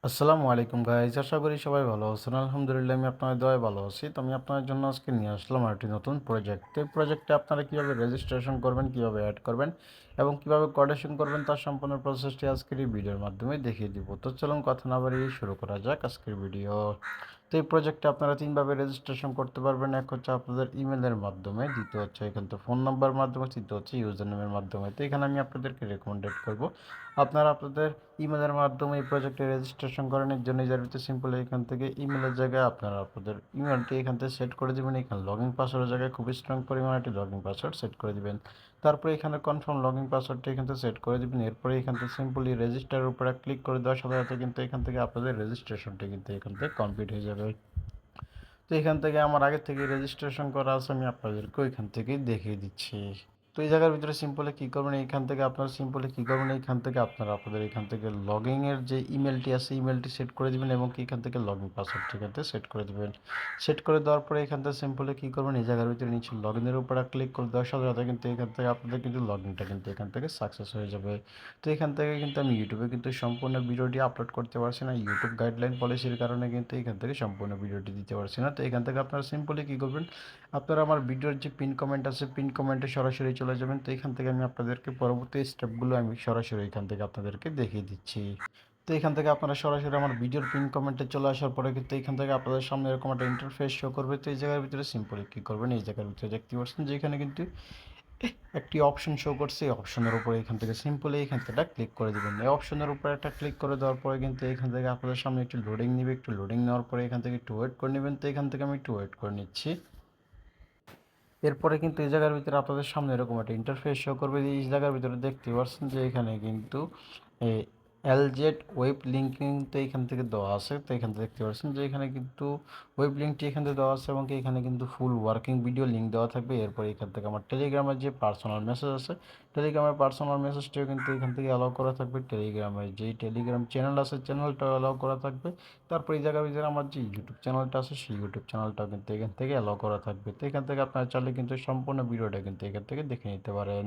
আসসালামু আলাইকুম গাইজ, আশা করি সবাই ভালো আছেন। আলহামদুলিল্লাহ আমি আপনাদের দোয়ায় ভালো আছি। তো আমি আপনাদের জন্য আজকে নিয়ে আসলাম আরেকটি নতুন প্রজেক্ট। তো এই প্রজেক্টে আপনারা কীভাবে রেজিস্ট্রেশন করবেন, কীভাবে অ্যাড করবেন এবং কীভাবে কোডেশন করবেন তার সম্পূর্ণ প্রসেসটি আজকের এই ভিডিওর মাধ্যমে দেখিয়ে দিব। তো চলুন কথা না বাড়িয়ে শুরু করা যাক আজকের ভিডিও। তো এই প্রজেক্টে আপনারা তিনভাবে রেজিস্ট্রেশন করতে পারবেন। এক হচ্ছে আপনাদের ইমেলের মাধ্যমে, দ্বিতীয় হচ্ছে এখান থেকে ফোন নাম্বার মাধ্যমে, তৃতীয় হচ্ছে ইউজার নেমের মাধ্যমে। তো এখানে আমি আপনাদেরকে রেকমেন্ডেড করব আপনারা আপনাদের ইমেলের মাধ্যমে এই প্রজেক্টে রেজিস্ট্রেশন করেন। এর জন্য যার ভিতরে সিম্পল এখান থেকে ইমেলের জায়গায় আপনারা আপনাদের ইমেলটি এখান থেকে সেট করে দেবেন। এখানে লগইন পাসওয়ার্ডের জায়গায় খুব স্ট্রং পরিমাণে একটি লগইন পাসওয়ার্ড সেট করে দিবেন। তারপরে এখানে কনফার্ম লগইন পাসওয়ার্ডটি এখান থেকে সেট করে দেবেন। এরপরে এখান থেকে সিম্পলি রেজিস্টারের উপরে ক্লিক করে দেওয়ার সাথে সাথে কিন্তু এখান থেকে আপনাদের রেজিস্ট্রেশনটি কিন্তু এখান থেকে কমপ্লিট হয়ে যাবে। তো এখান থেকে আমার আগে থেকে রেজিস্ট্রেশন করা আছে, আমি আপনাদেরকে ওইখান থেকেই দেখিয়ে দিচ্ছি। তো এই জায়গার ভিতরে সিম্পলি কী করবেন, এইখান থেকে আপনারা সিম্পলি কী করবেন, এইখান থেকে আপনারা আপনাদের এখান থেকে লগইনের যে ইমেলটি আছে ইমেলটি সেট করে দেবেন এবং এখান থেকে লগইন পাসওয়ার্ডটি এখান থেকে সেট করে দেবেন। সেট করে দেওয়ার পরে এখান থেকে সিম্পলি কী করবেন, এই জায়গার ভিতরে নিচে লগইনের উপরে ক্লিক করে দেওয়ার সাথে সাথে কিন্তু এখান থেকে আপনাদের কিন্তু লগইনটা কিন্তু এখান থেকে সাকসেস হয়ে যাবে। তো এখান থেকে কিন্তু আমি ইউটিউবে কিন্তু সম্পূর্ণ ভিডিওটি আপলোড করতে পারছি না, ইউটিউব গাইডলাইন পলিসির কারণে কিন্তু এখান থেকে সম্পূর্ণ ভিডিওটি দিতে পারছি না। তো এখান থেকে আপনারা সিম্পলি কী করবেন, আপনারা আমার ভিডিওর যে পিন কমেন্ট আছে পিন কমেন্টে সরাসরি চলে যাবেন। তো এখান থেকে আমি আপনাদেরকে পরবর্তী স্টেপগুলো আমি সরাসরি এখান থেকে আপনাদেরকে দেখিয়ে দিচ্ছি। তো এখান থেকে আপনারা সরাসরি আমার ভিডিওর পিন কমেন্টে চলে আসার পরে কিন্তু এখান থেকে আপনাদের সামনে এরকম একটা ইন্টারফেস শো করবে। তো এই জায়গার ভিতরে সিম্পলি কী করবেন, এই জায়গার ভিতরে দেখতে পাচ্ছেন যে এখানে কিন্তু একটি অপশন শো করছে। এই অপশনের উপরে এখান থেকে সিম্পলি এখান থেকে ক্লিক করে দেবেন। এই অপশনের উপরে একটা ক্লিক করে দেওয়ার পরে কিন্তু এখান থেকে আপনাদের সামনে একটু লোডিং নেবে। একটু লোডিং নেওয়ার পরে এখান থেকে একটু ওয়েট করে নেবেন। তো এখান থেকে আমি একটু ওয়েট করে নিচ্ছি। এরপরে কিন্তু এই জায়গার ভিতরে আপনাদের সামনে এরকম একটা ইন্টারফেস শো করবে। এই জায়গার ভিতরে দেখতে পাচ্ছেন যে এখানে কিন্তু এলজেড ওয়েব লিঙ্কিং তো এখান থেকে দেওয়া আছে। তো এখান থেকে দেখতে পাচ্ছেন যে এখানে কিন্তু ওয়েব লিঙ্কটি এখান থেকে দেওয়া আছে এবং এখানে কিন্তু ফুল ওয়ার্কিং ভিডিও লিঙ্ক দেওয়া থাকবে। এরপর এখান থেকে আমার টেলিগ্রামের যে পার্সোনাল মেসেজ আছে, টেলিগ্রামের পার্সোনাল মেসেজটিও কিন্তু এখান থেকে অ্যালাউ করা থাকবে। টেলিগ্রামের যেই টেলিগ্রাম চ্যানেল আছে চ্যানেলটাও অ্যালাউ করা থাকবে। তারপর এই জায়গার ভিতরে আমার যে ইউটিউব চ্যানেলটা আছে সেই ইউটিউব চ্যানেলটাও কিন্তু এখান থেকে অ্যালাউ করা থাকবে। তো এখান থেকে আপনারা চাইলে কিন্তু সম্পূর্ণ ভিডিওটা কিন্তু এখান থেকে দেখে নিতে পারেন।